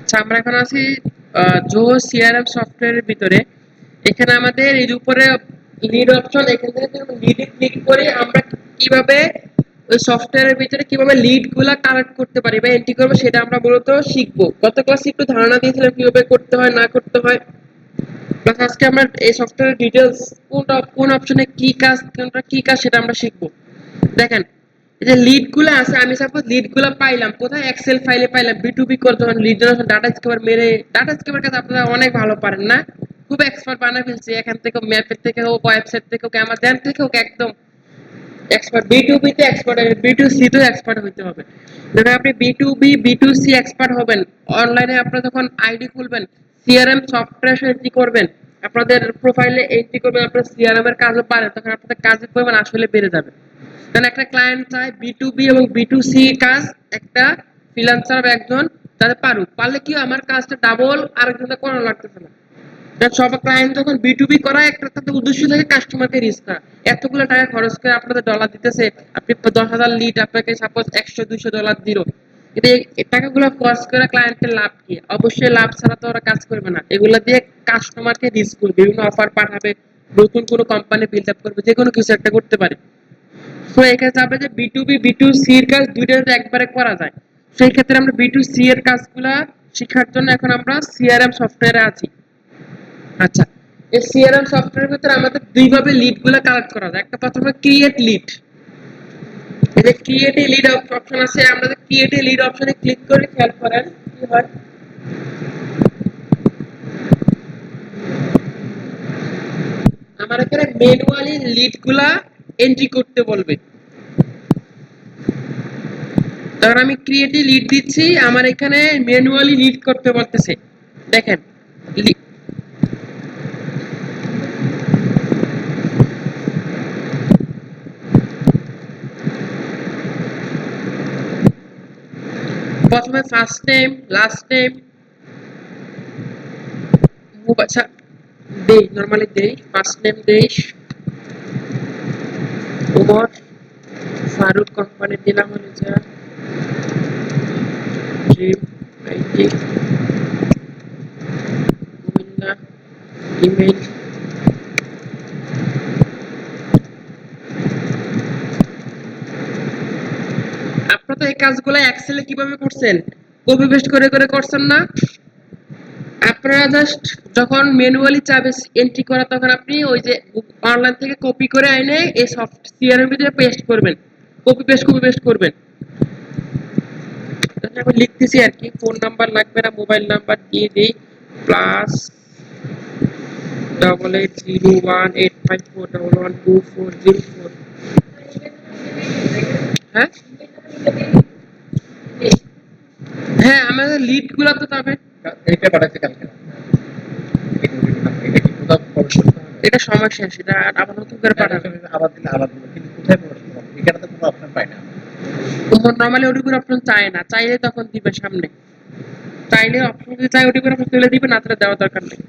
আচ্ছা, আমরা এখন আছি জো সিআরএম সফটওয়্যারের ভিতরে। এখানে আমাদের এর উপরে লিড অপশন, এখান থেকে লিডে ক্লিক করে আমরা কিভাবে ওই সফটওয়্যারের ভিতরে কিভাবে লিড গুলা কালেক্ট করতে পারি বা এন্ট্রি করবো সেটা আমরা মূলত শিখবো। গত ক্লাসে একটু ধারণা দিয়েছিলাম কিভাবে করতে হয় না করতে হয়, প্লাস আজকে আমরা এই সফটওয়্যারের ডিটেলস কোন অপশনে কি কাজ, কোনটা কি কাজ সেটা আমরা শিখবো। দেখেন, এই যে লিড গুলো আছে, আমি সাপোজ লিড গুলো পাইলাম কোথায়, এক্সেল ফাইলে পাইলাম। বিটুবি করতে হয় লিড জেনারেশন, ডাটা স্কেপার মেরে, ডাটা স্কেপার কাছে আপনারা অনেক ভালো পারেন না, খুব এক্সপার্ট বানায় ফেলছে। এখান থেকে ম্যাপের থেকে হোক, ওয়েবসাইট থেকে হোক, অ্যামাজন থেকে হোক, একদম এক্সপার্ট। বি2বি তে এক্সপার্ট হবে, বি2সি তে এক্সপার্ট হতে হবে। যখন আপনি বি2বি বি2সি এক্সপার্ট হবেন, অনলাইনে আপনারা যখন আইডি খুলবেন, সিআরএম সফটওয়্যার এন্ট্রি করবেন, আপনাদের প্রোফাইলে এন্ট্রি করবেন, আপনারা সিআরএম এর কাজও পারেন, তখন আপনাদের কাজের পরিমাণ আসলে বেড়ে যাবে। কারণ একটা ক্লায়েন্ট চায় বি2বি এবং বি2সি কাজ একটা ফ্রিল্যান্সার বা একজন যাতে পারুক, পারলে কি আমার কাজটা ডাবল আরেকজনটা করানো লাগতেছে না। সব ক্লায়েন্ট যখন বিটুবি করা, একটা তাদের উদ্দেশ্য থাকে কাস্টমারকে রিচ করা। এতগুলো টাকা খরচ করে আপনাদের ডলার দিতেছে, আপনি 10,000 লিড আপনাকে সাপোজ 100-200 ডলার দিল, কিন্তু এই টাকাগুলো খরচ করে ক্লায়েন্টের লাভ কি? অবশ্যই লাভ ছাড়া তো ওরা কাজ করবে না। এগুলা দিয়ে কাস্টমারকে রিচ করবে, বিভিন্ন অফার পাঠাবে, নতুন কোনো কোম্পানি বিল্ড আপ করবে, যে কোনো কিছু একটা করতে পারে। তো এক্ষেত্রে আমরা যে বিটুবি বিটুসি এর কাজ দুইটা যদি একবারে করা যায়, সেই ক্ষেত্রে আমরা বিটুসি এর কাজগুলা শেখার জন্য এখন আমরা সিআরএম সফটওয়্যারে আছি। আচ্ছা, এই সিআরএম সফটওয়্যারের ভিতরে আমাদের দুইভাবে লিড গুলা কালেক্ট করা যায়। একটা প্রথমে ক্রিয়েট লিড, এই যে ক্রিয়েট এ লিড অপশন আছে, আমরা ক্রিয়েট এ লিড অপশনে ক্লিক করে খেয়াল করেন কি হয়। আমার এখানে ম্যানুয়ালি লিড গুলা এন্ট্রি করতে বলবে। ধর আমি ক্রিয়েট এ লিড দিচ্ছি, আমার এখানে ম্যানুয়ালি লিড করতে বলতেছে। দেখেন, প্রথমে ফার্স্ট নেম, লাস্ট নেম, আচ্ছা দেই, নরমালি দেই, ফার্স্ট নেম দেই ওমর ফারুক, কোম্পানি দিলাম হলো যে ড্রিম আইটি কুমিল্লা, ইমেল। আপনারা তো এই কাজগুলো এক্সেলে কিভাবে করছেন, কপি পেস্ট করে করে করছেন না? আপনারা জাস্ট যখন ম্যানুয়ালি চাবে এন্ট্রি করা, তখন আপনি ওই যে অনলাইন থেকে কপি করে এনে এই সফট সিআরএম ভিতরে পেস্ট করবেন, কপি পেস্ট করবেন। আমি লিখতেছি আর কি, ফোন নাম্বার লাগবে না, মোবাইল নাম্বার দিয়ে দিই, প্লাস 880185411240। হ্যাঁ হ্যাঁ, আমাদের লিড গুলা তো তবে এটা পাঠাতে কালকে, এটা কি কোথাও প্রদর্শন করা হবে? এটা সমস্যা, সেটা আবার নতুন করে পাঠাবে, আবার দিলে আবার দিবে, কিন্তু কোথায় প্রদর্শন হবে? এখানে তো কোনো অপশন পাই না। নরমালি ওটিপির অপশন চায় না, চাইলে তখন দিবে সামনে, চাইলে অপশন যদি চাই ওটিপির অপশন তুলে দিবে, না তাহলে দেওয়ার দরকার নেই।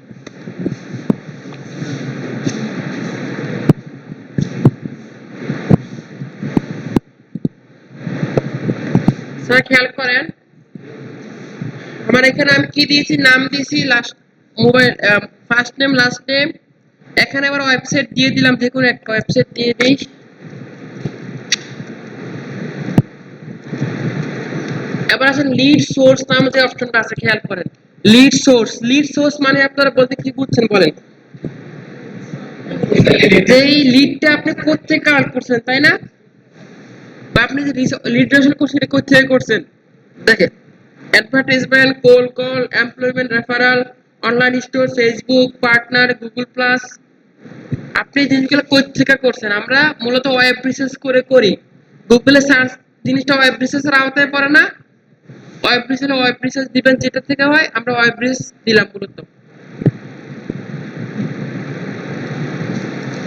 স্যার খেয়াল করেন, আমার এখানে আমি কি দিয়েছি, নাম দিয়েছি, last mobile, first name last name, এখানে আবার ওয়েবসাইট দিয়ে দিলাম, যে কোনো একটা ওয়েবসাইট দিয়ে দিই। এবার আসেন লিড সোর্স নামে যে অপশনটা আছে, খেয়াল করেন, লিড সোর্স। লিড সোর্স মানে আপনারা বলতে কি বুঝছেন বলেন? যেই লিডটা আপনি কোত্থেকে কালেক্ট করছেন, তাই না? বা আপনি যে লিড জেনারেশন করছেন এটা কোত্থেকে করছেন? দেখেন, advertisement, cold call, employment referral, online store, Facebook partner, Google plus, আপনি জিনিসগুলো কোত্থেকে করছেন? আমরা মূলত ওয়েব রিসার্চ করে করি। গুগলে সার্চ জিনিসটা ওয়েব রিসার্চের আওতায় পড়ে না। ওয়েব রিসার্চ দিবেন যেটা থেকে হয়, আমরা ওয়েব রিসার্চ দিলাম মূলত,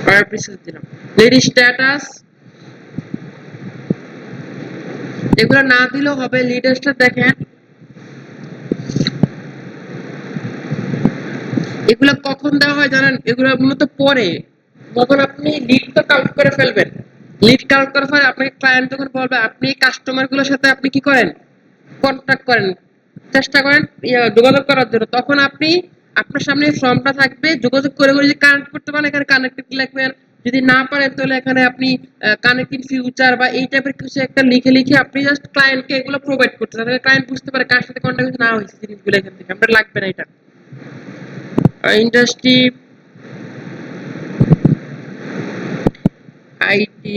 ওয়েব রিসার্চ দিলাম। লিড স্ট্যাটাস, এগুলো না দিলেও হবে। লিড স্ট্যাটাস দেখেন, এগুলো কখন দেওয়া হয় জানেন? এগুলো মূলত পরে, যখন আপনি লিড তো কাউন্ট করে ফেলবেন, লিড কাউন্ট করার পরে আপনাকে ক্লায়েন্ট যখন বলবে, আপনি কাস্টমার গুলোর সাথে আপনি কি করেন, কন্ট্যাক্ট করেন, চেষ্টা করেন যোগাযোগ করার জন্য, তখন আপনি আপনার সামনে ফর্মটা থাকবে, যোগাযোগ করে করে যদি কানেক্ট করতে পারেন এখানে কানেক্টেড লিখবেন, যদি না পারেন তাহলে এখানে আপনি কানেক্ট ইন ফিউচার বা এই টাইপের কিছু একটা লিখে লিখে আপনি জাস্ট ক্লায়েন্টকে এগুলো প্রোভাইড করতে, তাহলে ক্লায়েন্ট বুঝতে পারে কার সাথে কন্ট্যাক্ট না হয়েছে জিনিসগুলো এখান থেকে আমরা লাগবে না এটা। ইন্ডাস্ট্রি আইটি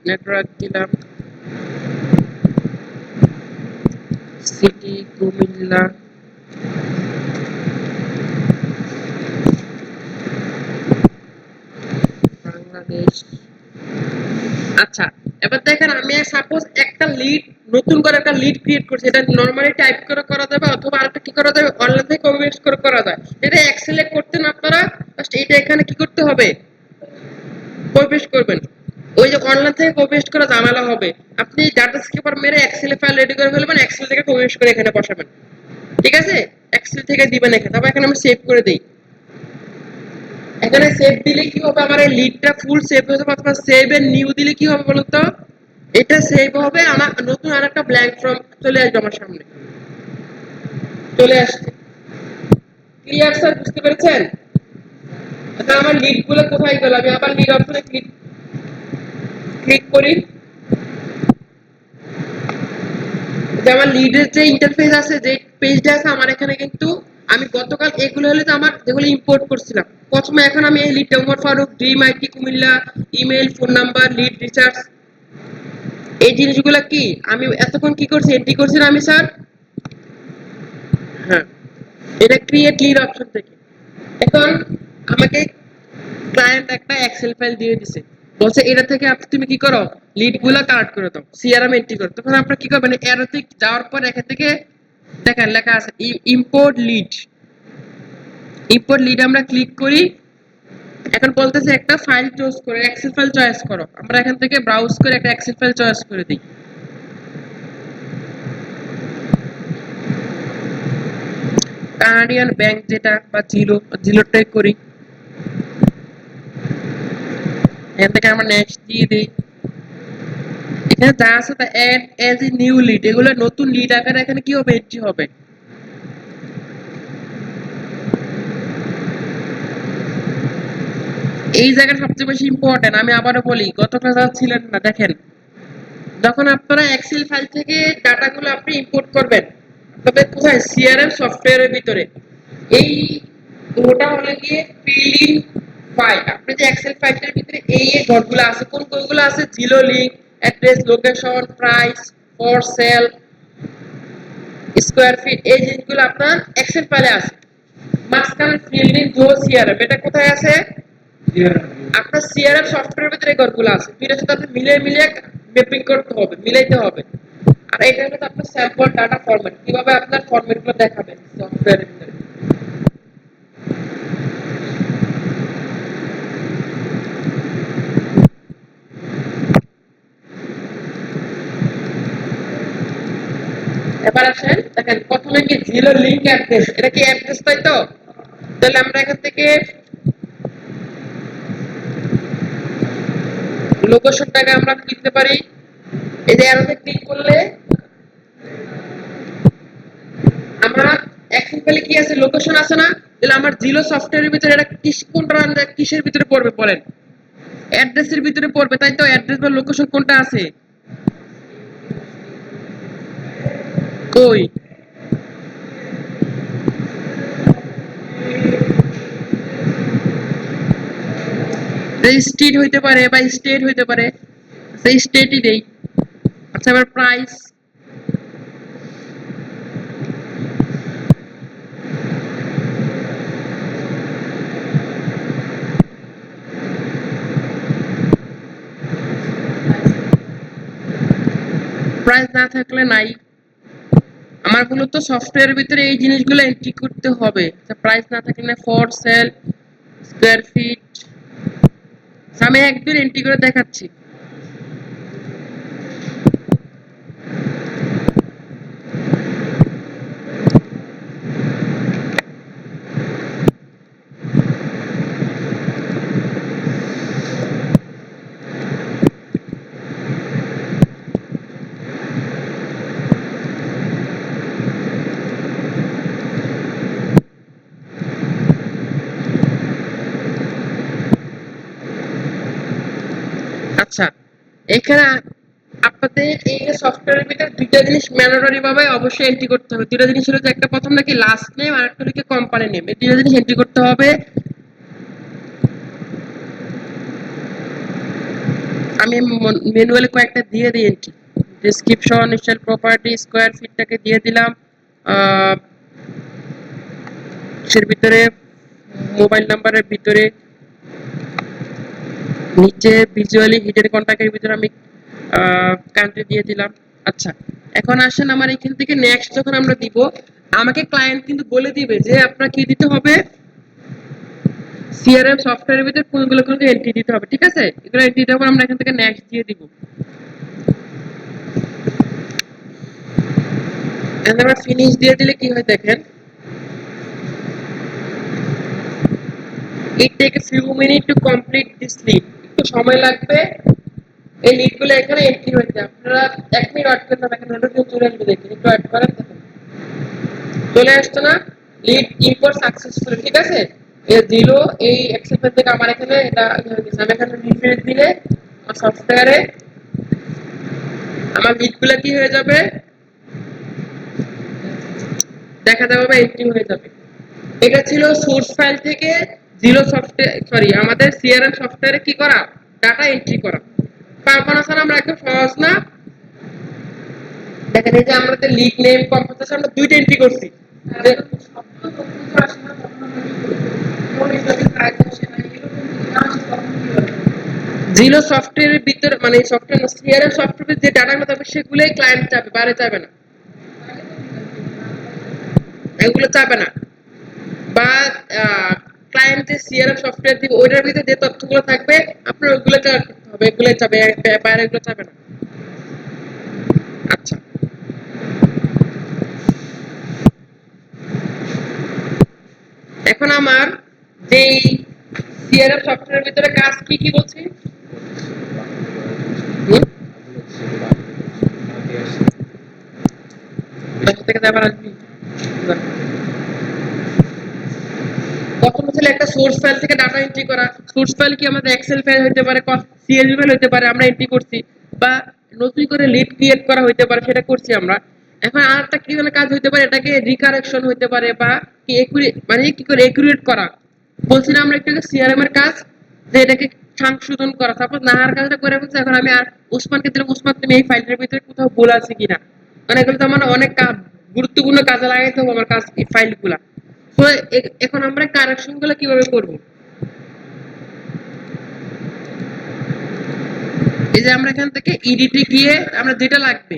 নেটওয়ার্ক দিলাম, সিটি কুমিল্লা, বাংলাদেশ। আচ্ছা, এবার দেখেন আমি সাপোজ একটা লিড, নতুন করে একটা লিড ক্রিয়েট করছি, এটা নরমালি টাইপ করে করা যাবে অথবা আরেকটা কি করা যাবে অনলাইন থেকে কপি পেস্ট করে করা যায়। এটা এক্সেলে করতেন আপনারা, জাস্ট এটা এখানে কি করতে হবে, কপি পেস্ট করবেন। ওই যে অনলাইন থেকে কপি পেস্ট করা ঝামেলা হবে, আপনি ডাটা স্কিপার মেরে এক্সেলে ফাইল রেডি করে ফেলবেন, এক্সেল থেকে কপি পেস্ট করে এখানে বসাবেন, ঠিক আছে? এক্সেল থেকে দিবেন এখানে, তারপর এখানে আমি সেভ করে দেই। এখানে সেভ দিলে কি হবে, আমার এই লিডটা ফুল সেভ হয়ে যাবে, অথবা সেভ এন্ড নিউ দিলে কি হবে বলুন তো, এটা সেভ হবে, আমার নতুন আরেকটা ব্ল্যাঙ্ক ফর্ম চলে আসবে আমার সামনে, চলে আসছে। ক্লিয়ার স্যার, বুঝতে পেরেছেন? এখন আমার লিড গুলো কোথায় গেল, আমি আবার লিড অপশনে ক্লিক ক্লিক করি, যে আমার লিডের যে ইন্টারফেস আছে, যে পেজটা আছে আমার এখানে, কিন্তু আমি গতকাল এগুলো হলে তো আমার যেগুলো ইম্পোর্ট করছিলাম প্রথমে, এখন আমি এই লিডটা Umar Faruk, dream IT Comilla, email, phone number, lead recharge, এই জিনিসগুলো কি আমি এতক্ষণ কি করছি, এন্ট্রি করছি না আমি স্যার? হ্যাঁ, এটা ক্রিয়েট লিড অপশন থেকে। এখন আমাকে ক্লায়েন্ট একটা এক্সেল ফাইল দিয়ে দিছে, বলছে এটা থেকে তুমি কি করো, লিড গুলা কালেক্ট করে দাও, সিআরএম এন্ট্রি করো। তখন আপনারা কি করবেন, এরোতে যাওয়ার পর এখান থেকে দেখেন লেখা আছে ইম্পোর্ট লিড, ইম্পোর্ট লিড আমরা ক্লিক করি। এখন বলতেছে একটা ফাইল চুজ করে এক্সেল ফাইল চয়েস করো, আমরা এখান থেকে ব্রাউজ করে একটা এক্সেল ফাইল চয়েস করে দিই। কানাডিয়ান ব্যাংক যেটা বা জিরো, জিরোটাই করি, এখান থেকে আমরা নেক্সট দিয়ে দিই। এখানে যা আছে তা add as a new lead, এগুলো নতুন লিড আকারে এখানে কি হবে, এন্ট্রি হবে। এই জায়গাটা সবচেয়ে বেশি ইম্পর্টেন্ট, আমি আবারও বলি গত ক্লাসে ছিলেন না, দেখেন যখন আপনারা এক্সেল ফাইল থেকে ডাটাগুলো আপনি ইম্পোর্ট করবেন, তবে কোথায়, সিআরএম সফটওয়্যারের ভিতরে, এই ওটা হলো গিয়ে ফিল ইন ফাইল। আপনি যে এক্সেল ফাইলটার ভিতরে এই এই ঘরগুলো আছে, কোন কোনগুলো আছে, zero link, address, location, price, for sale, square feet, এই জিনিসগুলো আপনার এক্সেল ফাইলে আছে। মাঝখানে ফিল্ড ইন জো সিআরএম, এটা কোথায় আছে, আপনার সিআরএম সফটওয়্যারের ভিতরে ঘরগুলো আছে, দুইটার সাথে আপনি মিলিয়ে মিলিয়ে ম্যাপিং করতে হবে, মিলাইতে হবে। আর এটা হলো আপনার স্যাম্পল ডাটা ফরম্যাট, কিভাবে আপনার ফরম্যাটগুলো দেখাবেন সফটওয়্যারের ভিতরে। এবার আসেন, দেখেন প্রথমে কি জিরো লিংক অ্যাড্রেস, এটা কি অ্যাড্রেস, তাই তো? তাহলে আমরা এখান থেকে লোকেশনটাকে আমরা লিখতে পারি, এই যে অ্যারোতে ক্লিক করলে আমরা অ্যাকচুয়ালি কি আছে, লোকেশন আছে না, তাহলে আমার জিরো সফটওয়্যারের ভিতরে এটা কোনটা কিসের ভিতরে পড়বে বলেন, অ্যাড্রেসের ভিতরে পড়বে, তাই তো? অ্যাড্রেস বা লোকেশন কোনটা আছে, কই, স্ট্রিট হইতে পারে বা স্টেট হইতে পারে, সেই স্টেটই দেই। আচ্ছা, এবার প্রাইস, প্রাইস না থাকলে নাই। আমার মূলত সফটওয়্যারের ভিতরে এই জিনিসগুলো এন্ট্রি করতে হবে, প্রাইস না থাকলে ফর সেল, স্কোয়ার ফিট, আমি একদিন এন্ট্রি করে দেখাচ্ছি। এখানে আপনাদের এই যে সফটওয়্যারের ভিতরে দুইটা জিনিস ম্যান্ডেটরি ভাবে অবশ্যই এন্ট্রি করতে হবে। দুইটা জিনিস হলো যে একটা প্রথম নাকি লাস্ট নেম আর একটা হলো কি কোম্পানি নেম। এই দুইটা জিনিস এন্ট্রি করতে হবে। আমি ম্যানুয়ালি কয়েকটা দিয়ে দিই entry. Description, initial property, square ফিটটাকে দিয়ে দিলাম। এর ভিতরে মোবাইল নাম্বারের ভিতরে নিচে ভিজুয়ালি হিডেন কন্টাক্টের ভিতরে আমি কান্ট্রি দিয়ে দিলাম। আচ্ছা, এখন আসেন আমার এখান থেকে নেক্সট যখন আমরা দিব, আমাকে ক্লায়েন্ট কিন্তু বলে দিবে যে আপনার কি দিতে হবে, সিআরএম সফটওয়্যারের ভিতরে কোনগুলো কোন এন্ট্রি দিতে হবে। ঠিক আছে, এগুলো এন্ট্রি দেওয়ার পর আমরা এখান থেকে নেক্সট দিয়ে দিব। আমরা ফিনিশ দিয়ে দিলে কি হয় দেখেন, it take a few minutes to complete this lead। একটু সময় লাগবে এই লিডগুলো এখানে এন্ট্রি হয়ে যায়। আপনারা 1 মিনিট ওয়েট করতে থাকেন, নোটিফিকেশন চলে আসবে, দেখেন একটু ওয়েট করেন। চলে আসছে না, লিড ইম্পোর্ট সাকসেসফুল। ঠিক আছে, এই জিরো এই এক্সেপ্ট থেকে আমার এখানে এটা আমি এখানে রিফ্রেশ দিলে আমার সফটওয়্যারে আমার লিডগুলো কি হয়ে যাবে দেখা যাবে বা এন্ট্রি হয়ে যাবে। এটা ছিল সোর্স ফাইল থেকে জিরো সফটওয়্যার, সরি, আমাদের সিআরএম সফটওয়্যারে কি করা, ডাটা এন্ট্রি করা। কল্পনা ছাড়া আমরা একদম সহজ না। দেখেন এই যে আমাদের লিড নেম কম্পোজিশন আমরা দুইটা এন্ট্রি করছি। জিরো সফটওয়্যারের ভিতরে মানে সফটওয়্যার সিআরএম সফটওয়্যারে যে ডাটাগুলো থাকবে সেগুলোই ক্লায়েন্ট চাবে, বাইরে চাবে না, এগুলো চাবে না। বা ক্লায়েন্টের সিআরএম সফটওয়্যার দিবে ওইটার ভিতরে যে তথ্যগুলো থাকবে আপনার ওইগুলো করতে হবে, এগুলো চাবে, বাইরে এগুলো চাবে না। আচ্ছা, এখন আমার যেই সিআরএম সফটওয়্যারের ভিতরে কাজ কি কি বলছি, বাসা থেকে আবার আসবি। প্রথম ছিল একটা সোর্স ফাইল থেকে ডাটা এন্ট্রি করা। সোর্স ফাইল কি আমাদের এক্সেল ফাইল হতে পারে, সিএসভি ফাইল হতে পারে, আমরা এন্ট্রি করছি। বা নতুন করে লিড ক্রিয়েট করা হতে পারে, সেটা করছি আমরা। এখন আরেকটা কি ধরনের কাজ হতে পারে, এটাকে রিকারেকশন হতে পারে বা কি মানে কি করে একুরেট করা। বলছিলাম আমরা একটু সিআরএম এর কাজ, যে এটাকে সংশোধন করা। সাপোজ নাহার কাজটা করে ফেলছে, এখন আমি আর উসমানকে দিলাম, উসমান তুমি এই ফাইলটার ভিতরে কোথাও ভুল আছে কিনা। মানে এগুলো তো আমার অনেক গুরুত্বপূর্ণ কাজে লাগাইতে হবে আমার কাজ, এই ফাইলগুলা। তো এখন আমরা কারেকশন গুলো কিভাবে করব, এই যে আমরা এখান থেকে এডিটে গিয়ে আমরা যেটা লাগবে,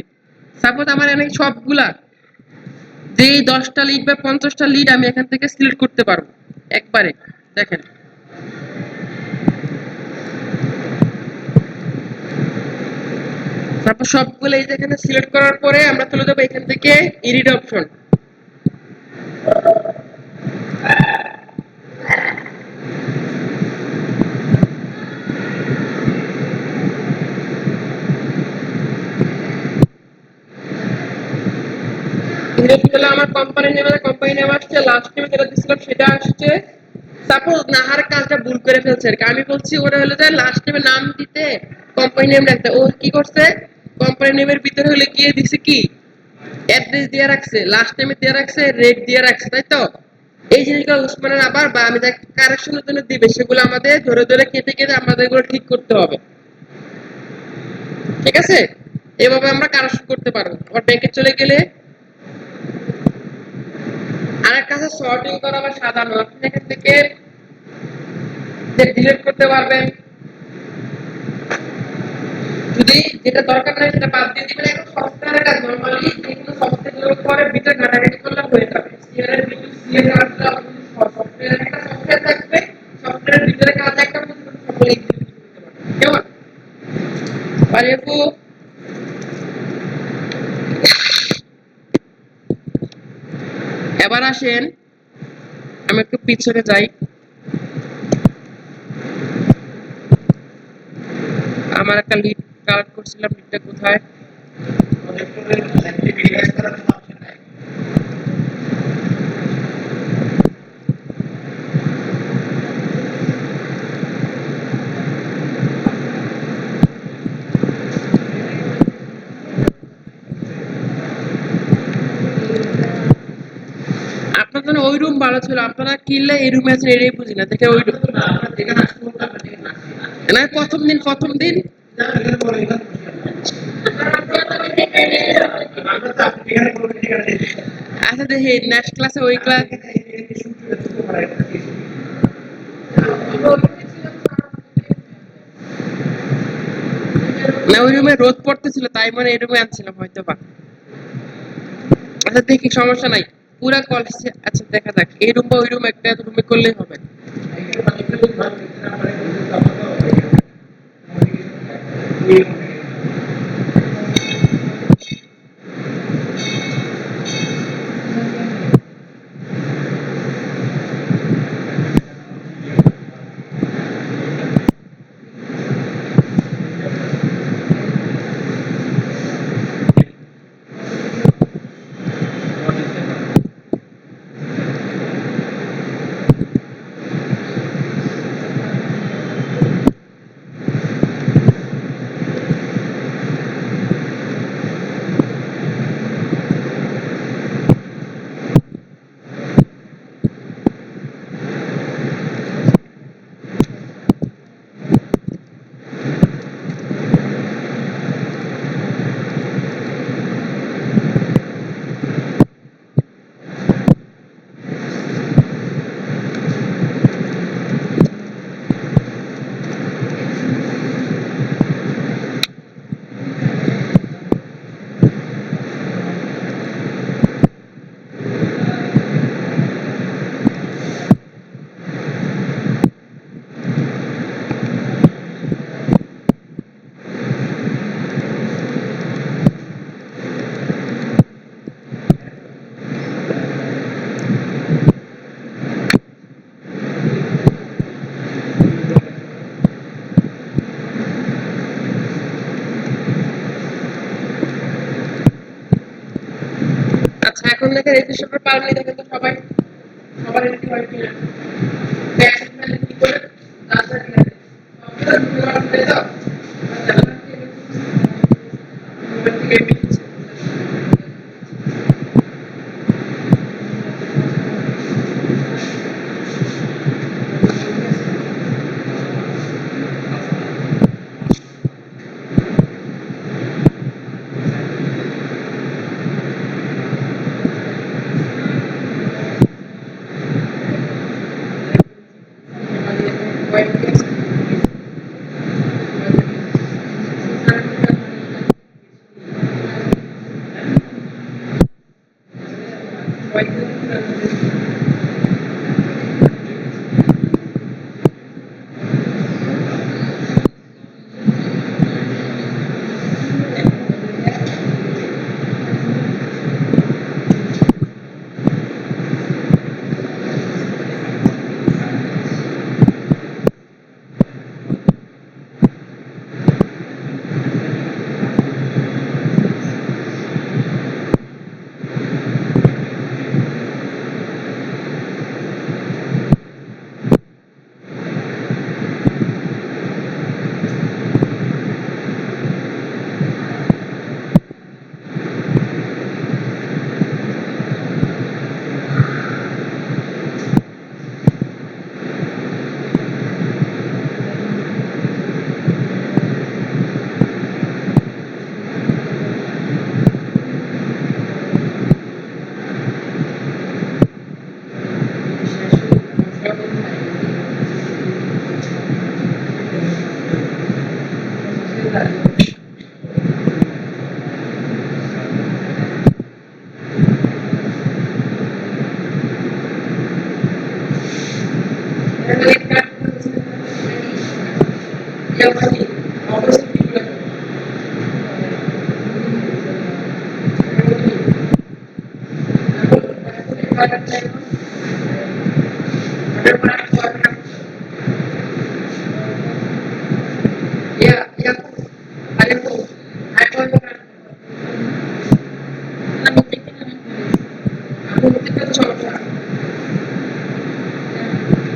সাপোজ আমার এখানে সবগুলা যে 10টা লিড বা 50টা লিড আমি এখান থেকে সিলেক্ট করতে পারবো একবারে। দেখেন তারপর সবগুলো এই যে এখানে সিলেক্ট করার পরে আমরা চলে যাবো এখান থেকে এডিট অপশন। এডিট করলে আমার কোম্পানি নেম আসছে, লাস্ট নেম যেটা দিছিলাম সেটা আসছে। সাপোজ নাহার কাজটা ভুল করে ফেলছে আর কি, আমি বলছি ওটা হলো যে লাস্ট নেমের নাম দিতে কোম্পানি নেম রাখতে, ও কি করছে কোম্পানি নেমের ভিতরে হলে গিয়ে দিছে কি অ্যাড্রেস দিয়ে রাখছে, লাস্ট নেমে দিয়ে রাখছে, রেট দিয়ে রাখছে, তাই তো। এই জিনিসগুলো উসমানের আবার বা আমি যাকে কারেকশনের জন্য দিবে সেগুলো আমাদের ধরে ধরে কেটে কেটে আমাদের এগুলো ঠিক করতে হবে। ঠিক আছে, এভাবে আমরা কারেকশন করতে পারবো। আবার ব্যাংকে চলে গেলে আরেকটা আছে সর্টিং করা বা সাজানো। আপনি এখান থেকে ডিলিট করতে পারবেন, যদি যেটা দরকার নাই সেটা বাদ দিয়ে দিবেন। এখন সফটওয়্যারের কাজ নরমালি যেগুলো সফটওয়্যার করে ভিতরে ঘাটাঘাটি করলে হয়ে যাবে। সিএল এর ভিতরে সিএল কাজটা সফটওয়্যার একটা সফটওয়্যার থাকবে, সফটওয়্যারের ভিতরে কাজ একটা সকলে এক্সিকিউট করতে পারবে। কেমন আর একটু এবার আসেন আমি একটু পিছনে যাই। আমার একটা লিড কালেক্ট করছিলাম, লিডটা কোথায়, ওই রুম ভালো ছিল, আপনারা কিনলে এই রুমে আছেন এটাই বুঝি না, দেখে ওই না প্রথম দিন আচ্ছা দেখি নেক্সট ক্লাসে ওই ক্লাস না, ওই রুমে রোদ পড়তেছিল তাই মানে এই রুমে আনছিলাম হয়তো বা। আচ্ছা দেখি সমস্যা নাই, পুরা কলেজে আচ্ছা দেখা যাক এই রুম বা ওই রুম একটা রুমে করলেই হবে। আচ্ছা এখন দেখেন রেজিস্ট্রেশন পারলে দেখেন তো সবাই সবার রেডি হয় কিনা ব্যাক সাইড কি করে তারপরে কি হবে সবটা দুটো দাও Ya, ya, ada tuh. Aku buktikan coba.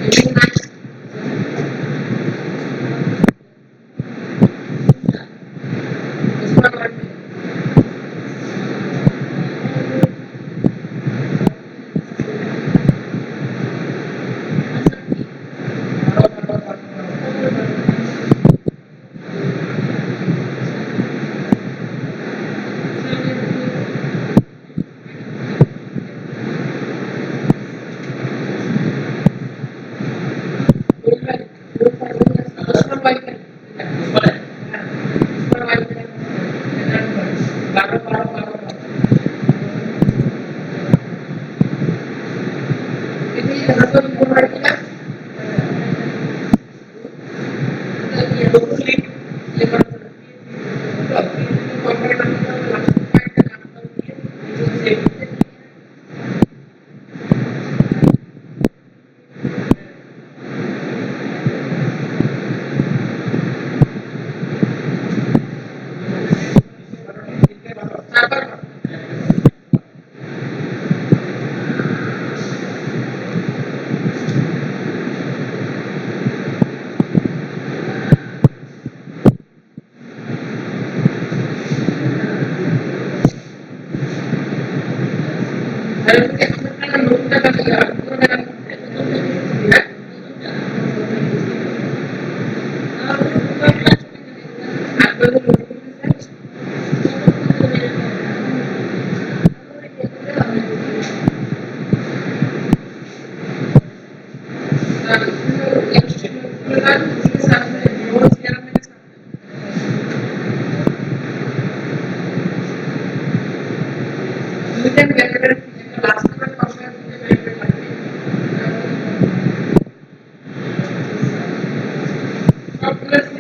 Ini nice. আর ওকে আমরা নোটটা কাটে আর পুরো টাকা হ্যাঁ আপনাদের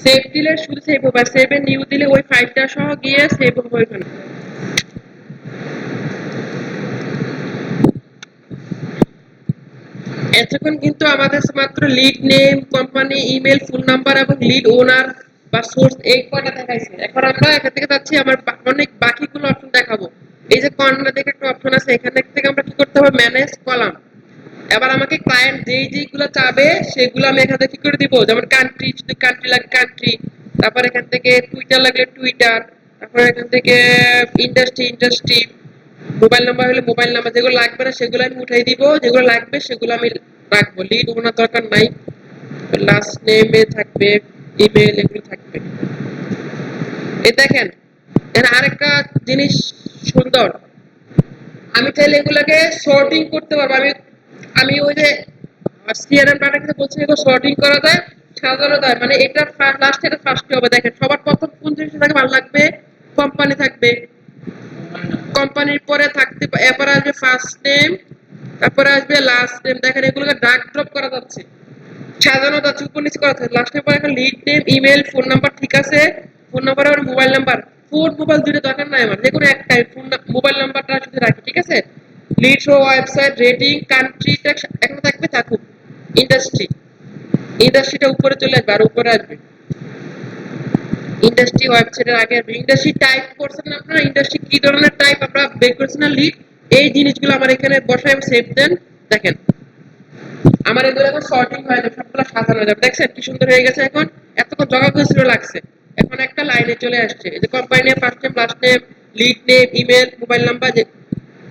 সেভ দিলে শুধু সেভ হবে, সেভ এ নিউ দিলে ওই ফাইলটা সহ গিয়ে সেভ হবে ওখানে। এতক্ষণ কিন্তু আমাদের মাত্র lead name, company, email, phone number এবং লিড ওনার বা সোর্স এই কয়টা দেখাইছে। এখন আমরা এখান থেকে যাচ্ছি আমার অনেক বাকিগুলো অপশন দেখাবো। এই যে কর্নার দিকে একটা অপশন আছে, এখান থেকে আমরা কি করতে হবে, ম্যানেজ কলাম। এবার আমাকে ক্লায়েন্ট যেইগুলো চাবে সেগুলো আমি এখান থেকে কি করে দিব, যেমন কান্ট্রি, যদি কান্ট্রি লাগে কান্ট্রি, তারপর এখান থেকে টুইটার লাগলে টুইটার, তারপর এখান থেকে ইন্ডাস্ট্রি, মোবাইল নাম্বার হলে মোবাইল নাম্বার, যেগুলো লাগবে না সেগুলো আমি উঠাই দিব, যেগুলো লাগবে সেগুলো আমি রাখবো। লিড ওনার দরকার নাই, লাস্ট নেমে থাকবে, ইমেল এগুলো থাকবে। এই দেখেন এখানে আরেকটা জিনিস সুন্দর, আমি চাইলে এগুলোকে সর্টিং করতে পারবো। আমি আমি ওই যে সিআরএম ডাটা কিন্তু বলছি এগুলো সর্টিং করা যায়, সাজানো যায়, মানে এটা লাস্টে এটা ফার্স্টে হবে। দেখেন সবার প্রথম কোন জিনিসটা থাকে ভালো লাগবে, কোম্পানি থাকবে, কোম্পানির পরে থাকতে এরপরে আসবে ফার্স্ট নেম, তারপরে আসবে লাস্ট নেম। দেখেন এগুলোকে ড্রাগ ড্রপ করা যাচ্ছে, সাজানো যাচ্ছে, উপর নিচে করা যাচ্ছে। লাস্ট নেম পরে এখন lead name, email, phone number, ঠিক আছে, ফোন নাম্বার আর মোবাইল নাম্বার। ফোন মোবাইল দুটো দরকার নাই আমার, যে কোনো একটাই, ফোন মোবাইল নাম্বারটা শুধু রাখি, ঠিক আছে। Lead show, website, rating, country, এখন থাকবে থাকুক। ইন্ডাস্ট্রি, ইন্ডাস্ট্রিটা উপরে চলে আসবে, আর উপরে আসবে ইন্ডাস্ট্রি, ওয়েবসাইটের আগে আসবে ইন্ডাস্ট্রি। টাইপ করছেন আপনারা, ইন্ডাস্ট্রি কি ধরনের টাইপ আপনারা বের করছেন না, লিড, এই জিনিসগুলো আমার এখানে বসায় সেভ দেন। দেখেন আমার এগুলো এখন সর্টিং হয়ে যাবে, সবগুলো সাজানো যাবে। দেখছেন কি সুন্দর হয়ে গেছে এখন, এতক্ষণ জগা খুচরো লাগছে, এখন একটা লাইনে চলে আসছে। এই যে company name, first name, last name, lead name, email, mobile number,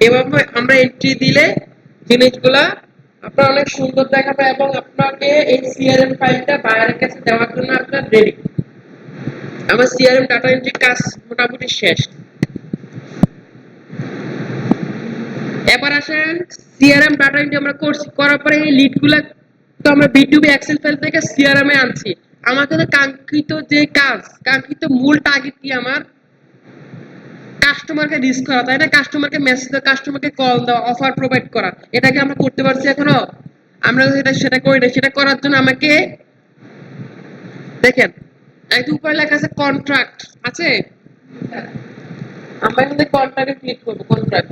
এভাবে আমরা এন্ট্রি দিলে জিনিসগুলা আপনার অনেক সুন্দর দেখাবে এবং আপনাকে এই সিআরএম ফাইলটা বাইরের কাছে দেওয়ার জন্য আপনার রেডি। আমার সিআরএম ডাটা এন্ট্রি কাজ মোটামুটি শেষ। এবার আসেন সিআরএম ডাটা এন্ট্রি আমরা করছি, করার পরে এই লিডগুলা তো আমরা বিটুবি এক্সেল ফাইল থেকে সিআরএম এ আনছি। আমাদের কাঙ্ক্ষিত যে কাজ, কাঙ্ক্ষিত মূল টার্গেট কি আমার, কাস্টমারকে রিচ করা, তাই না? কাস্টমারকে মেসেজ দেওয়া, কাস্টমারকে কল দেওয়া, অফার প্রোভাইড করা, এটাকে আমরা করতে পারছি এখনো? আমরা সেটা করি না। সেটা করার জন্য আমাকে দেখেন একটু উপরে লেখা আছে কন্ট্রাক্ট আছে, আমরা এখান থেকে কন্ট্রাক্টে ক্লিক করবো। কন্ট্রাক্ট,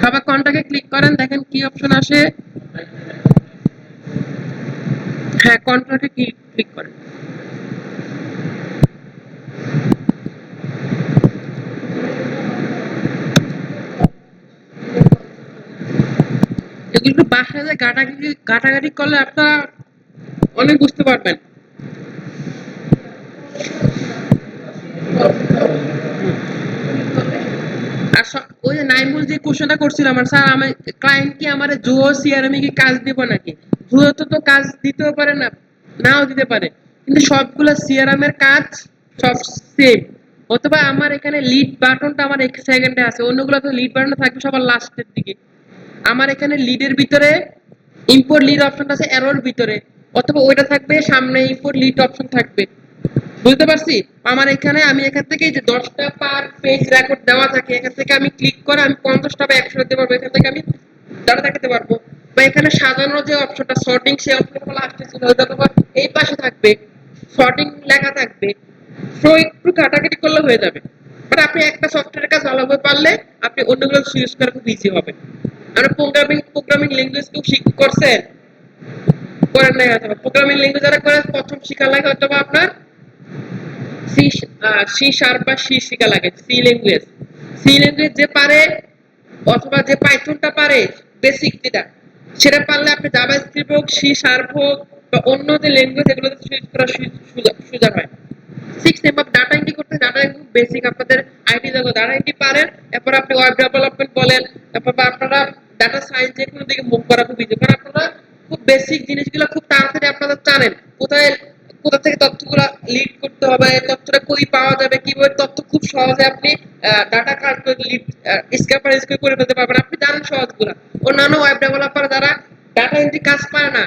আবার কন্ট্রাক্টে ক্লিক করেন, দেখেন কি অপশন আসে। হ্যাঁ, কন্ট্রাক্টে ক্লিক করেন। এগুলো একটু বাসায় যায় ঘাটাঘাটি করলে আপনারা অনেক বুঝতে পারবেন। আর ওই যে নাইমুল যে কোশ্চেনটা করছিল আমার, স্যার আমি ক্লায়েন্ট কি আমার জুও সিআরএম কি কাজ দিব নাকি? জুও তো কাজ দিতেও পারে না, নাও দিতে পারে, কিন্তু সবগুলো সিআরএম এর কাজ সব সেম। অথবা আমার এখানে লিড বাটনটা আমার এক সেকেন্ডে আছে, অন্যগুলো তো লিড বাটনটা থাকবে সবার লাস্টের দিকে। আমার এখানে লিডের ভিতরে ইম্পোর্ট লিড অপশনটা আছে এরোর ভিতরে, অথবা ওইটা থাকবে সামনে, ইম্পোর্ট লিড অপশন থাকবে। বুঝতে পারছি? আমার এখানে আমি এখান থেকে যে 10টা পার পেজ রেকর্ড দেওয়া থাকে, এখান থেকে আমি ক্লিক করে আমি 50টা বা 100 দিতে পারবো, এখান থেকে আমি ডাটা দেখাতে পারবো। বা এখানে সাজানোর যে অপশনটা সর্টিং, সেই অপশনটা লাস্টে ছিল, ওটা তোমার এই পাশে থাকবে, সর্টিং লেখা থাকবে। সো একটু কাটাকাটি করলে হয়ে যাবে। বাট আপনি একটা সফটওয়্যারের কাজ ভালোভাবে পারলে আপনি অন্যগুলো ইউজ করা খুব ইজি হবে। আমরা প্রোগ্রামিং ল্যাঙ্গুয়েজ কেউ করছেন? করেন নাই হয়তো। প্রোগ্রামিং ল্যাঙ্গুয়েজ যারা করে প্রথম শিখা লাগে হয়তো বা আপনার সি, সি শার্প বা সি শিখা লাগে, সি ল্যাঙ্গুয়েজ। সি ল্যাঙ্গুয়েজ যে পারে অথবা যে পাইথনটা পারে বেসিক যেটা, সেটা পারলে আপনি জাভাস্ক্রিপ্ট হোক, সি শার্প হোক বা অন্য যে ল্যাঙ্গুয়েজ, এগুলোতে সুইচ করা সোজা হয়। 6 নেম অফ ডাটা এন্ট্রি করতে, ডাটা এন্ট্রি বেসিক আপনাদের আইটি জগৎ ডাটা এন্ট্রি পারেন। এরপর আপনি ওয়েব ডেভেলপমেন্ট বলেন, তারপর আপনারা ডাটা সায়েন্স যে কোনো দিকে মুভ করা খুব ইজি, কারণ আপনারা খুব বেসিক জিনিসগুলো খুব তাড়াতাড়ি আপনারা জানেন। কোথায় কোথা থেকে তথ্যগুলো লিড করতে হবে, তথ্যটা কই পাওয়া যাবে, কিভাবে তথ্য খুব সহজে আপনি ডাটা কার্ড করে লিড স্ক্যাপার করে ফেলতে পারবেন, আপনি জানেন সহজগুলো। অন্যান্য ওয়েব ডেভেলপার যারা ডাটা এন্ট্রি কাজ পারে না,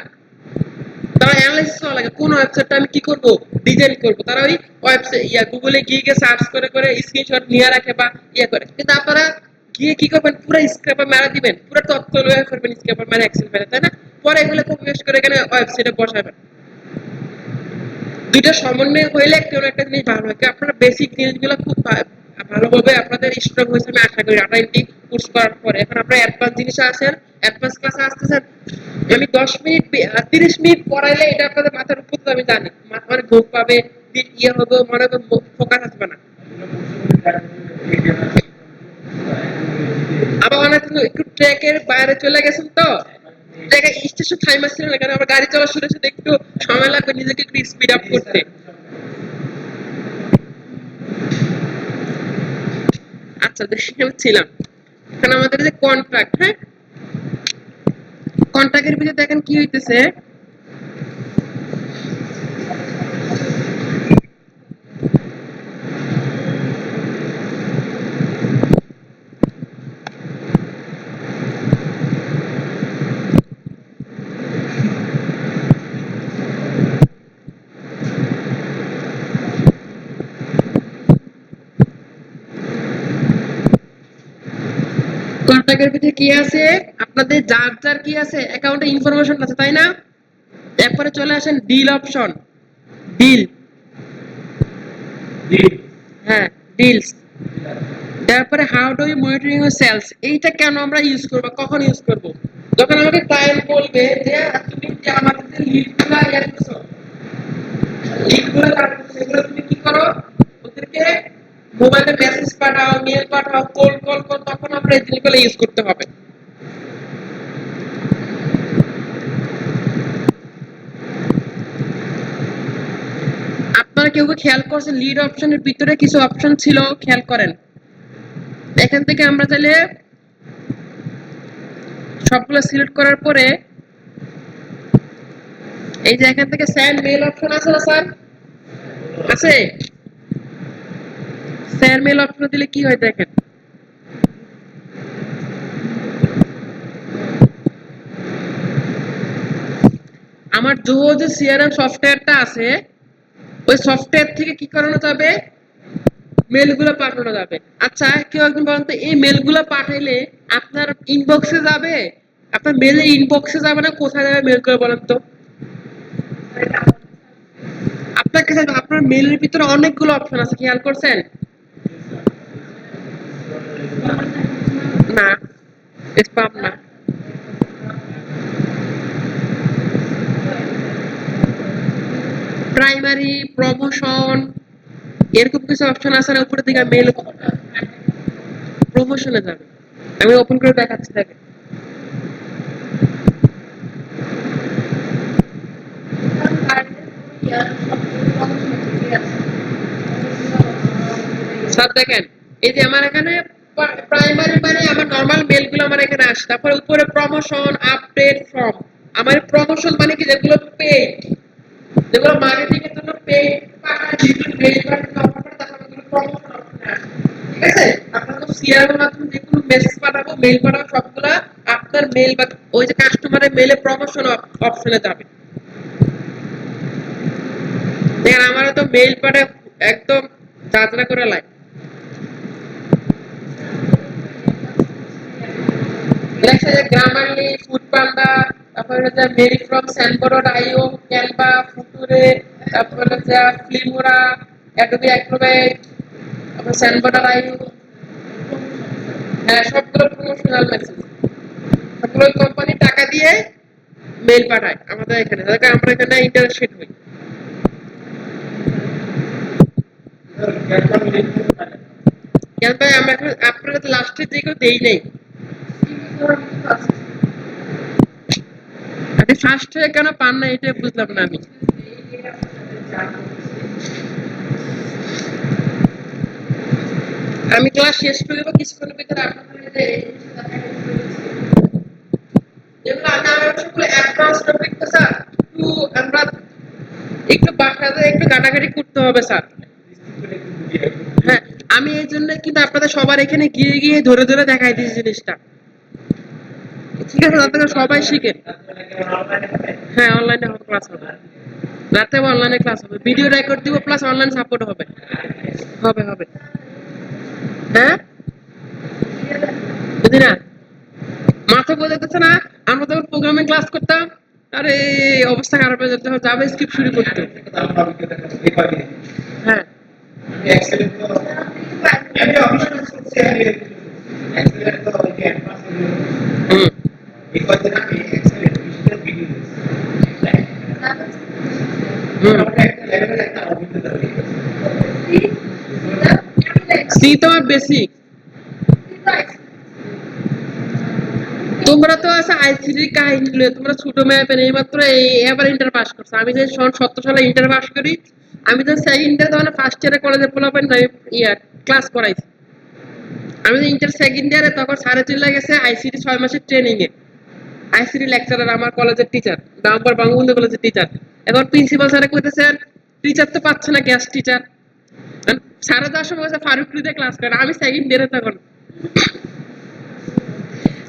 তারা অ্যানালাইসিস করা লাগে কোন ওয়েবসাইটটা আমি কি করব, ডিজাইন করব। তারা ওই ওয়েবসাইট গুগলে গিয়ে সার্চ করে করে স্ক্রিনশট নিয়ে রাখে বা করে। কিন্তু আপনারা গিয়ে কি করবেন, পুরো স্ক্র্যাপার মারা দিবেন, পুরো তথ্য লয়ে ফেলবেন স্ক্র্যাপার মারা এক্সেল ফাইলে, তাই না? পরে এগুলো কপি পেস্ট করে এখানে ওয়েবসাইটে বসাবেন। দুইটা সমন্বয় হইলে কোনো একটা জিনিস ভালো হয়। আপনারা বেসিক জিনিসগুলো খুব ভালোভাবে আপনাদের স্ট্রং হয়েছে আমি আশা করি ডাটা এন্ট্রি কোর্স করার পরে। এখন আপনারা অ্যাডভান্স জিনিসে আসেন, অ্যাডভান্স ক্লাসে আসতেছেন। আমি 10 মিনিট 30 মিনিট পড়াইলে এটা আপনাদের মাথার উপর আমি জানি, মাথা মানে ঘুম পাবে, হবে, মনে হবে, ফোকাস আসবে না। আবার অনেক একটু ট্র্যাকের বাইরে চলে গেছেন তো, জায়গায় স্টেশন টাইমার ছিল না, কারণ আমার গাড়ি চলা শুরু হচ্ছে, একটু সময় লাগবে নিজেকে একটু স্পিড আপ করতে। আচ্ছা সেখানে ছিলাম, এখানে আমাদের যে কন্ট্রাক্ট, হ্যাঁ, কন্ট্রাক্টের ভিতরে দেখেন কি হইতেছে। কন্ট্রাক্টের ভিতরে কি আছে, আপনাদের যার যার কি আছে অ্যাকাউন্টে ইনফরমেশন আছে, তাই না? এরপরে চলে আসেন ডিল অপশন, ডিল, হ্যাঁ, ডিলস। তারপরে how do you monitoring your sales, এইটা কেন আমরা ইউজ করব, কখন ইউজ করব? যখন আমাকে ক্লায়েন্ট বলবে যে তুমি যে আমাদের যে লিডগুলো ইয়া করছো, লিডগুলো কাটছো, সেগুলো তুমি কি করো, ওদেরকে মোবাইলে মেসেজ পাঠাও, মেল পাঠাও, কল কল করো, তখন আমরা এই জিনিসগুলো ইউজ করতে হবে। আপনারা কেউ খেয়াল করছেন লিড অপশনের ভিতরে কিছু অপশন ছিল, খেয়াল করেন। এখান থেকে আমরা চাইলে সবগুলো সিলেক্ট করার পরে এই যে এখান থেকে সেন্ড মেল অপশন আছে না স্যার, আছে? সেন্ড মেল অপশন দিলে কি হয় দেখেন, আমার জোহো যে সিআরএম সফটওয়্যারটা আছে, ওই সফটওয়্যার থেকে কি করানো যাবে, মেলগুলো পাঠানো যাবে। আচ্ছা কেউ একজন বলেন তো, এই মেলগুলো পাঠাইলে আপনার ইনবক্সে যাবে, আপনার মেলের ইনবক্সে যাবে না কোথায় যাবে মেলগুলো বলেন তো? আপনার কাছে আপনার মেলের ভিতরে অনেকগুলো অপশন আছে, খেয়াল করছেন? না, স্পাম না। প্রাইমারি, প্রমোশন, এরকম কিছু অপশন আছে না উপরের দিকে, মেল প্রমোশনে যাবে। আমি ওপেন করে দেখাচ্ছি দেখেন। স্যার দেখেন, এই যে আমার এখানে প্রাইমারি মানে আমার নরমাল মেলগুলো আমার এখানে আসে, তারপরে উপরে প্রমোশন, আপডেট, ফর্ম। আমার প্রমোশন মানে কি, যেগুলো পেইড, যেগুলো মার্কেটিং এর জন্য পেইড পাঠায়, যেগুলো পেইড পাঠাতে অফার করে, তারপরে এগুলো প্রমোশন অপশনে আসে। ঠিক আছে? আপনারা তো সিআরএম এর মাধ্যমে যে কোনো মেসেজ পাঠাবো, মেইল পাঠাবো, সবগুলা আপনার মেইল বা ওই যে কাস্টমারের মেইলে প্রমোশন অপশনে যাবে। দেখেন আমার তো মেইল পাঠায় একদম যাত্রা করে লাই। লেখা যায় গ্রামারলি, ফুড পান্ডা, তারপরে হচ্ছে মেরি ফ্রম স্যানবোর্ড আইও, ক্যানভা, ফুটুরে, তারপরে হচ্ছে ফিল্মোরা, অ্যাডোবি অ্যাক্রোবেট, তারপর স্যানবোর্ড আইও। হ্যাঁ, সবগুলো প্রমোশনাল মেসেজ, সবগুলো কোম্পানি টাকা দিয়ে মেইল পাঠায় আমাদের এখানে, তাদেরকে আমরা এখানে ইন্টারেস্টেড হই। ক্যানভা আমরা এখন আপনারা তো লাস্টের দিকেও দেই নাই, আপনি ফার্স্ট হয়ে কেন পান না এটা বুঝলাম না আমি। আমি ক্লাস শেষ করে দেবো কিছুক্ষণের ভিতরে, আপনাদের যেগুলো আগে আমার সবগুলো অ্যাডভান্স টপিক তো স্যার, একটু আমরা একটু বাসাতে একটু ঘাটাঘাটি করতে হবে স্যার। হ্যাঁ, আমি এই জন্য কিন্তু আপনাদের সবার এখানে গিয়ে গিয়ে ধরে ধরে দেখাই দিয়েছি জিনিসটা। ঠিক আছে, যাতে করে সবাই শিখে। হ্যাঁ, অনলাইনে হবে, ক্লাস হবে, রাতে অনলাইনে ক্লাস হবে, ভিডিও রেকর্ড দিব প্লাস অনলাইন সাপোর্ট হবে। হবে হবে। হ্যাঁ, বুঝি না, মাথা বোঝাতেছে না। আমরা তখন প্রোগ্রামিং ক্লাস করতাম, আরে অবস্থা খারাপ হয়ে যেত, যাবে স্ক্রিপ্ট শুরু করতো। হ্যাঁ, হুম, সি তো বেসিক। তোমরা তো আছে আইসিটির কাহিনী লয়ে, তোমরা ছোট মেয়ে পেন এইমাত্র এই এবার ইন্টার পাস করছো। আমি যে 17 সালে ইন্টার পাস করি, আমি তো সেকেন্ড ইয়ারে তখন ফার্স্ট ইয়ারে কলেজে পোলাপেন আমি ইয়া ক্লাস করাইছি। আমি যে ইন্টার সেকেন্ড ইয়ারে তখন সাড়ে চলে গেছে আইসিটি 6 মাসের ট্রেনিং এ। আইসিটি লেকচারার আমার কলেজের টিচার, ডাম্পার বঙ্গবন্ধু কলেজের টিচার। এখন প্রিন্সিপাল স্যারে কইতেছেন টিচার তো পাচ্ছে না, গ্যাস টিচার। সাড়ে 10 সময় ফারুক রুদে ক্লাস করে, আমি সেকেন্ড ইয়ারে তখন।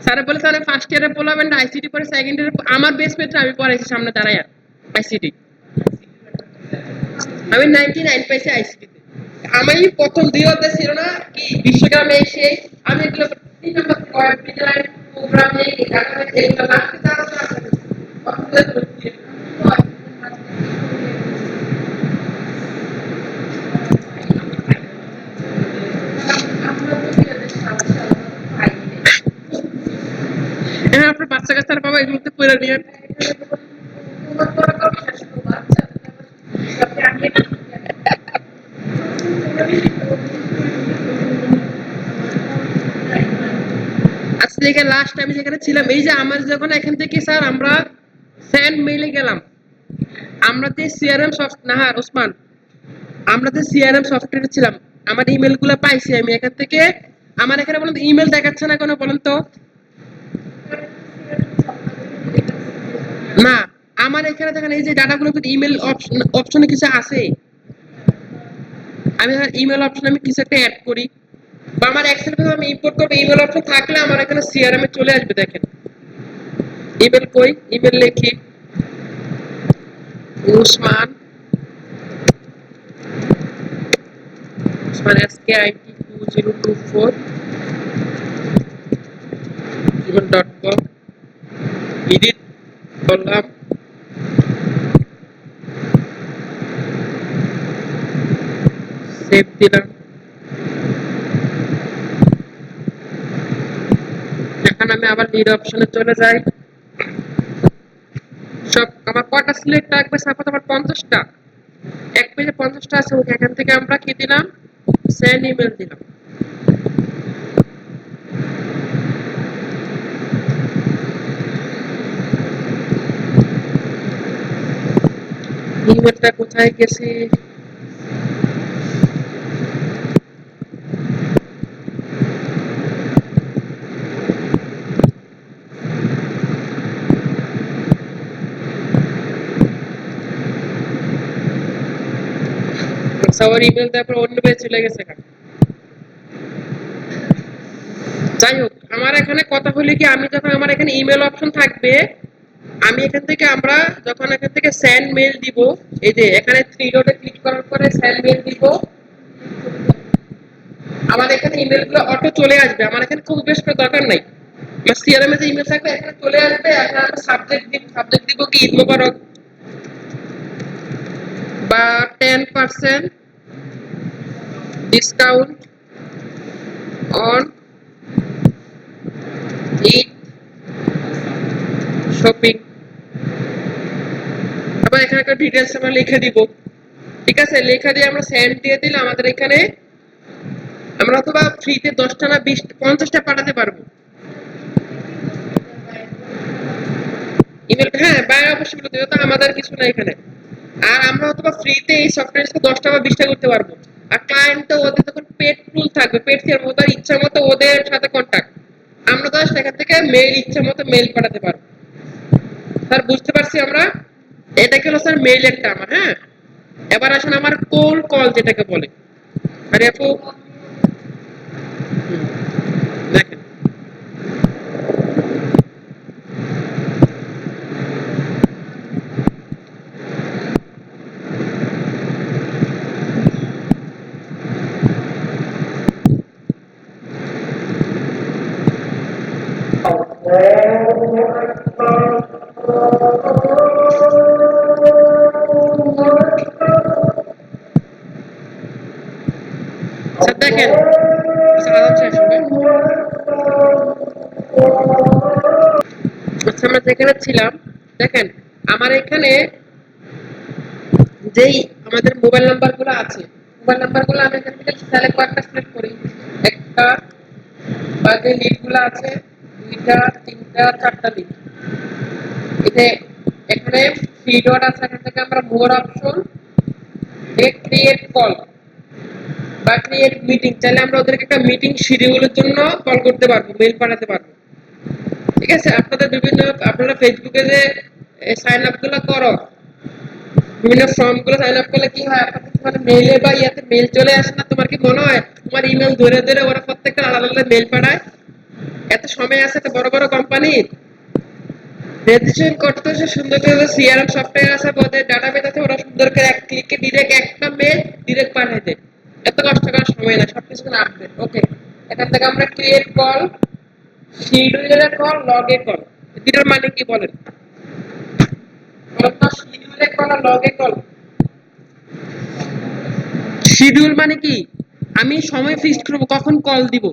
স্যারে বলেছে আমি ফার্স্ট ইয়ারে পড়লাম আইসিটি পরে সেকেন্ড ইয়ারে আমার বেস্ট মেটে আমি পড়াইছি সামনে দাঁড়ায় আইসিটি। আমি 99 পাইছি আইসিটি তে। আমি প্রথম 2 অধ্যায় ছিল না কি বিশ্বগ্রামে এসে আমি এগুলো 3 নম্বর কয়েক ডিজাইন প্রোগ্রামিং এখানে এগুলো লাগতে চাচ্ছি। হ্যাঁ, আপনার বাচ্চা কাচ্চারা বাবা এগুলোতে পড়ে নিয়ে। আজকে থেকে লাস্ট আমি যেখানে ছিলাম, এই যে আমার যখন এখান থেকে স্যার আমরা স্যান্ড মেইলে গেলাম, আমরা যে সিআরএম সফট নাহার ওসমান, আমরা যে সিআরএম সফটওয়্যারে ছিলাম, আমার ইমেল গুলো পাইছি আমি এখান থেকে। আমার এখানে বলেন ইমেল দেখাচ্ছে না কেন বলেন তো? না, আমার এখানে দেখেন এই যে ডাটাগুলো ইমেল অপশনে কিছু আছে। আমি ইমেল অপশন আমি কিছু একটা অ্যাড করি বা আমার এক্সেল থেকে আমি ইম্পোর্ট করব, ইমেল অপশন থাকলে আমার এখানে সিআরএম এ চলে আসবে। দেখেন ইমেল কই, ইমেল লিখি Usman, Usman SK IT 2024 gmail.com, edit করলাম, সেভ দিলাম। এখন আমি আবার লিড অপশনে চলে যাই। সব আমার কয়টা সিলেক্ট রাখবে সাপোজ আমার 50টা, এক পেজে 50টা আছে, ওকে এখান থেকে আমরা কি দিলাম, সেন্ড ইমেল দিলাম। ইমেলটা কোথায় গেছে? আমার ইমেল তারপর অন্য পেজে চলে গেছে কেন? যাই হোক, আমার এখানে কথা হলো কি, আমি যখন আমার এখানে ইমেল অপশন থাকবে, আমি এখান থেকে আমরা যখন এখান থেকে সেন্ড মেল দিব, এই যে এখানে থ্রি ডটে ক্লিক করার পরে সেন্ড মেল দিব, আমার এখানে ইমেল গুলো অটো চলে আসবে। আমার এখানে খুব বেশ করে দরকার নাই, আমার সিআরএম এ যে ইমেল থাকবে এখানে চলে আসবে। এখন আমরা সাবজেক্ট দিব কি ঈদ মোবারক বা 10% ডিসকাউন্ট অন ঈদ শপিং। আবার এখানে একটা ডিটেলস আমরা লিখে দিব। ঠিক আছে, লেখা দিয়ে আমরা সেন্ড দিয়ে দিলে আমাদের এখানে আমরা অথবা ফ্রিতে 10টা না 20 50টা পাঠাতে পারবো ইমেল। হ্যাঁ, বাইরে অবশ্যই বলতে হবে, তো আমাদের কিছু না এখানে। আর আমরা অথবা ফ্রিতে এই সফটওয়্যারকে 10টা বা 20টা করতে পারবো। আর ক্লায়েন্ট তো ওদের তখন পেড টুল থাকবে, পেড এর মতো ইচ্ছা মতো ওদের সাথে কন্টাক্ট। আমরা তো সেখান থেকে মেল ইচ্ছা মতো মেল পাঠাতে পারবো। স্যার বুঝতে পারছি আমরা। এটা গেল স্যার মেইলেরটা আমার। হ্যাঁ, এবার আসুন আমার কোল্ড কল যেটাকে বলে। আরে আপু, দেখেন আচ্ছা দেখেন, আচ্ছা আজান শেষ হবে। আচ্ছা আমরা যেখানে ছিলাম, দেখেন আমার এখানে যেই আমাদের মোবাইল নাম্বার গুলো আছে, মোবাইল নাম্বার গুলো আমি এখান থেকে কয়েকটা সিলেক্ট করি। একটা বা যে লিড গুলো আছে, দুইটা, তিনটা, চারটা লিড। এতে এখানে থ্রি ডট আছে, এখান থেকে আমরা মোর অপশন ক্রিয়েট কল বা ক্রিয়েট মিটিং, চাইলে আমরা ওদেরকে একটা মিটিং শিডিউলের জন্য কল করতে পারবো, মেইল পাঠাতে পারবো। ঠিক আছে, আপনাদের বিভিন্ন, আপনারা ফেসবুকে যে সাইন আপ গুলো করো, বিভিন্ন ফর্ম গুলো সাইন আপ করলে কি হয়, আপনাদের মানে মেইলে বা ইয়াতে মেইল চলে আসে না? তোমার কি মনে হয় তোমার ইমেল ধরে ধরে ওরা প্রত্যেকটা আলাদা আলাদা মেইল পাঠায়? এত সময় আছে তো বড় বড় কোম্পানির রেজিস্ট্রেশন করতে, হচ্ছে সুন্দর করে সিআরএম সফটওয়্যার আছে, ওদের ডাটাবেস আছে, ওরা সুন্দর করে এক ক্লিকে ডিরেক্ট একটা মেল ডিরেক্ট পাঠিয়ে দেয়। এত কষ্ট করার সময় না, সবকিছু আপডেট। ওকে, এখান থেকে আমরা ক্রিয়েট কল, শিডিউলে কল, লগে কল, দুটোর মানে কি বলেন? শিডিউলে কল আর লগে কল। শিডিউল মানে কি, আমি সময় ফিক্সড করব কখন কল দিব।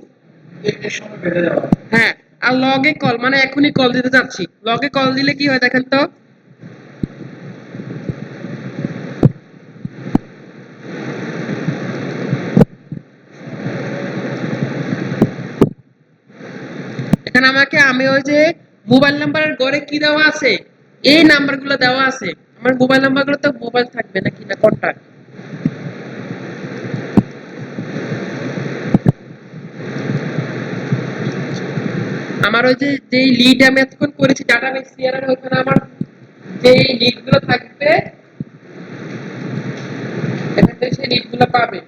হ্যাঁ, আর লগে কল মানে এখনই কল দিতে যাচ্ছি। লগে কল দিলে কি হয় দেখেন তো, এখানে আমাকে, আমি ওই যে মোবাইল নাম্বারের ঘরে কি দেওয়া আছে, এই নাম্বারগুলো দেওয়া আছে। আমার মোবাইল নাম্বারগুলো তো মোবাইল থাকবে নাকি, না কন্টাক্ট? আমার ওই যে যেই লিড আমি এতক্ষণ করেছি ডাটাবেস সিআরএম, ওখানে আমার যেই লিড গুলো থাকবে, এখান থেকে সেই লিড গুলো পাবে।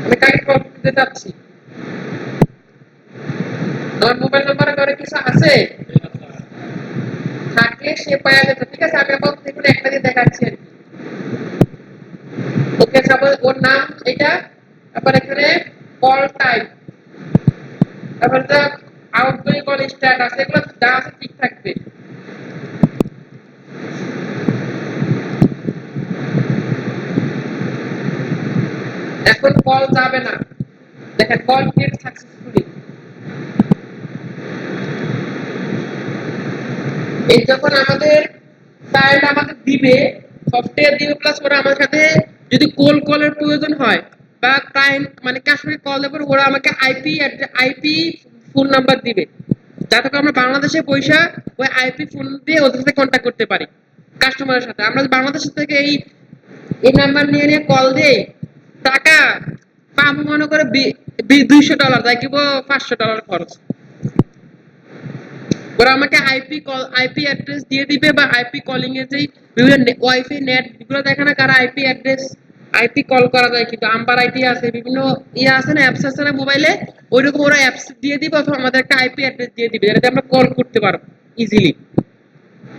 আমি কাকে কল দিতে চাচ্ছি, আমার মোবাইল নাম্বারের ঘরে কিছু আছে, থাকলে সে পাওয়া যেত। ঠিক আছে, আমি আবার দেখুন একটা দিয়ে দেখাচ্ছি। ওকে, সাপোজ ওর নাম এটা, তারপর এখানে কল টাইপ, তারপর যা আউটগোয়িং কল স্ট্যাটাস, এগুলো যা আছে ঠিক থাকবে। এখন কল যাবে না, দেখেন কল ক্রিয়েট সাকসেসফুলি। এই যখন আমাদের ক্লায়েন্ট আমাদের দিবে, সফটওয়্যার দিবে, প্লাস ওরা আমার সাথে যদি কোল কলের প্রয়োজন হয় বা ক্লায়েন্ট মানে কাস্টমার কল দেবে, ওরা আমাকে আইপি ফোন নাম্বার দিবে, যাতে করে আমরা বাংলাদেশে পয়সা ওই আইপি ফোন দিয়ে ওদের সাথে কন্ট্যাক্ট করতে পারি কাস্টমারের সাথে। আমরা বাংলাদেশ থেকে এই এই নাম্বার নিয়ে নিয়ে কল দেই, টাকা পাবো মনে করে $200, তাই কি $500 খরচ। ওরা আমাকে আইপি অ্যাড্রেস দিয়ে দিবে, বা আইপি কলিং এর যেই বিভিন্ন ওয়াইফাই নেট গুলো দেখে না, কারা আইপি অ্যাড্রেস আইপি কল করা যায়, কিন্তু আম্বার আইপি আছে, বিভিন্ন ইয়ে আছে না, অ্যাপস আছে না মোবাইলে, ওইরকম ওরা অ্যাপস দিয়ে দিবে, অথবা আমাদের একটা আইপি অ্যাড্রেস দিয়ে দিবে, যাতে আমরা কল করতে পারবো ইজিলি।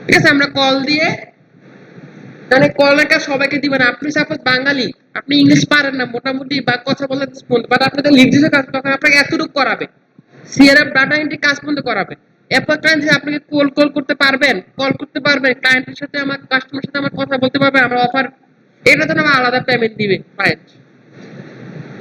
ঠিক আছে, আমরা কল দিয়ে, মানে কলের কাজ সবাইকে দিবেন। আপনি সাপোজ বাঙালি, আপনি ইংলিশ পারেন না মোটামুটি, বা কথা বলতে বাট আপনাদের লিডারের কাজ, তখন আপনাকে এতটুকু করাবে, সিআরএফ ডাটা এন্ট্রি কাজ বন্ধ করাবে। এরপর ক্লায়েন্ট যে আপনাকে কল করতে পারবেন, কল করতে পারবেন ক্লায়েন্টের সাথে, আমার কাস্টমারের সাথে আমার কথা বলতে পারবে, আমরা অফার, এটা জন্য আমার আলাদা পেমেন্ট দিবে ক্লায়েন্ট।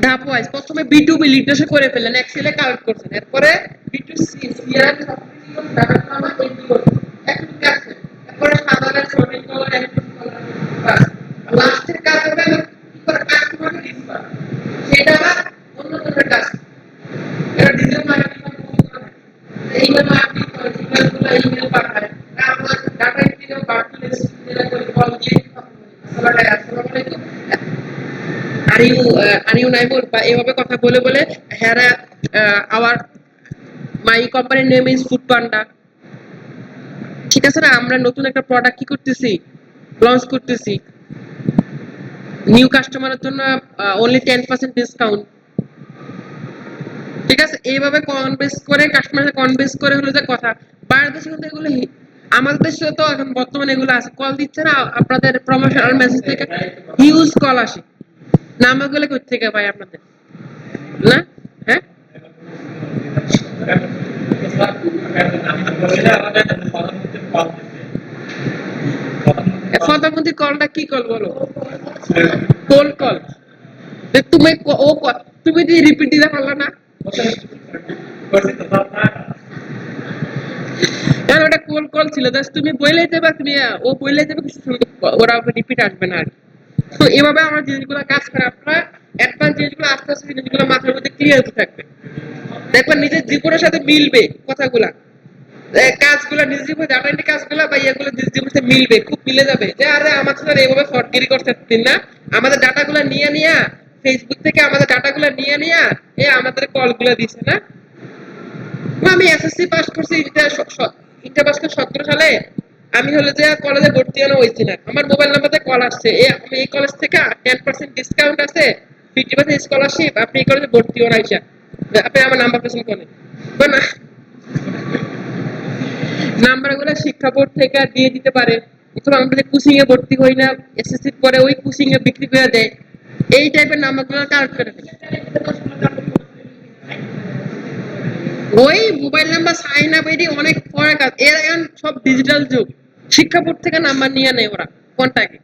ধাপ ওয়াইজ প্রথমে বি2বি লিডারশিপ করে ফেললেন, এক্সেলে কালেক্ট করছেন, এরপরে বি2সি সিআরএম সফটওয়্যার ডাটা আমরা এন্ট্রি করছেন, এখন কি আছে, এরপরে সাধারণ শর্টিং কল, একটু লাস্টের কাজ হবে কি করে কাস্টমারকে রিচ করা, সেটা আবার অন্য ধরনের কাজ। এটা ডিজিটাল মার্কেটিং ইমেল মার্কেটিং করে, ইমেলগুলো ইমেল পাঠায়, তারপর ডাটা এন্ট্রি করে, বার্থডে যেটা করে কল দিয়ে আসসালামু আলাইকুম, আর ইউ নাইবুর, বা এভাবে কথা বলে বলে, হ্যাঁ আওয়ার মাই কোম্পানির নেম ইজ ফুড পান্ডা। ঠিক আছে না, আমরা নতুন একটা প্রোডাক্ট কি করতেছি, লঞ্চ করতেছি, নিউ কাস্টমারের জন্য অনলি 10% ডিসকাউন্ট। ঠিক আছে, এইভাবে কনভিন্স করে, কাস্টমারকে কনভিন্স করে হলো যে কথা। বাইরের দেশে কিন্তু এগুলো আমাদের দেশে তো এখন বর্তমানে এগুলো আছে, কল দিচ্ছে না আপনাদের প্রমোশনাল মেসেজ থেকে হিউজ কল আসে, নাম্বারগুলো কোথা থেকে ভাই আপনাদের? না? হ্যাঁ, প্রধানমন্ত্রী কলটা কি কল বলো? কোল কল। তুমি তুমি দিয়ে রিপিট দিতে পারলা না? কারণ ওটা কোল কল ছিল, জাস্ট তুমি বইলেই দেবা, তুমি ও বইলেই দেবে, কিছু ওরা রিপিট আসবে না আর কি। তো এভাবে আমার জিনিসগুলো কাজ করে, আপনারা অ্যাডভান্স জিনিসগুলো আস্তে আস্তে জিনিসগুলো মাথার মধ্যে ক্লিয়ার হতে থাকবে, দেখবেন নিজের জীবনের সাথে মিলবে কথাগুলা, কাজগুলো নিজের জীবনে ডাটা কাজগুলো বা ইয়েগুলো নিজের জীবনের সাথে মিলবে, খুব মিলে যাবে যে আরে আমার সাথে এইভাবে ফটগিরি করতে না, আমাদের ডাটাগুলো নিয়ে নিয়ে ফেসবুক থেকে আমাদের ডাটাগুলো নিয়ে নিয়ে আমাদের কলগুলো দিছে না। আমি এসএসসি পাস করছি, ইন্টার পাস করে 17 সালে। আমি হলো যে কলেজে ভর্তি হওয়া হয়েছি না, আমার মোবাইল নাম্বারে কল আসছে, আমি এই কলেজ থেকে 10% ডিসকাউন্ট আছে, 50% স্কলারশিপ, আপনি এই কলেজে ভর্তি হন আইসা, আপনি আমার নাম্বার পছন্দ করেন না। নাম্বারগুলো শিক্ষা বোর্ড থেকে দিয়ে দিতে পারে, অথবা আমরা যে কোচিং এ ভর্তি হই না, এসএসসি পরে ওই কোচিং এ বিক্রি করে দেয়, এই টাইপের নাম্বারগুলো কালেক্ট করে ফেলে। ওই মোবাইল নাম্বার সাইন আপ এটি অনেক পরে কাজ, এর এখন সব ডিজিটাল যুগ, শিক্ষা বোর্ড থেকে নাম্বার নিয়ে নেয় ওরা কন্টাক্টে।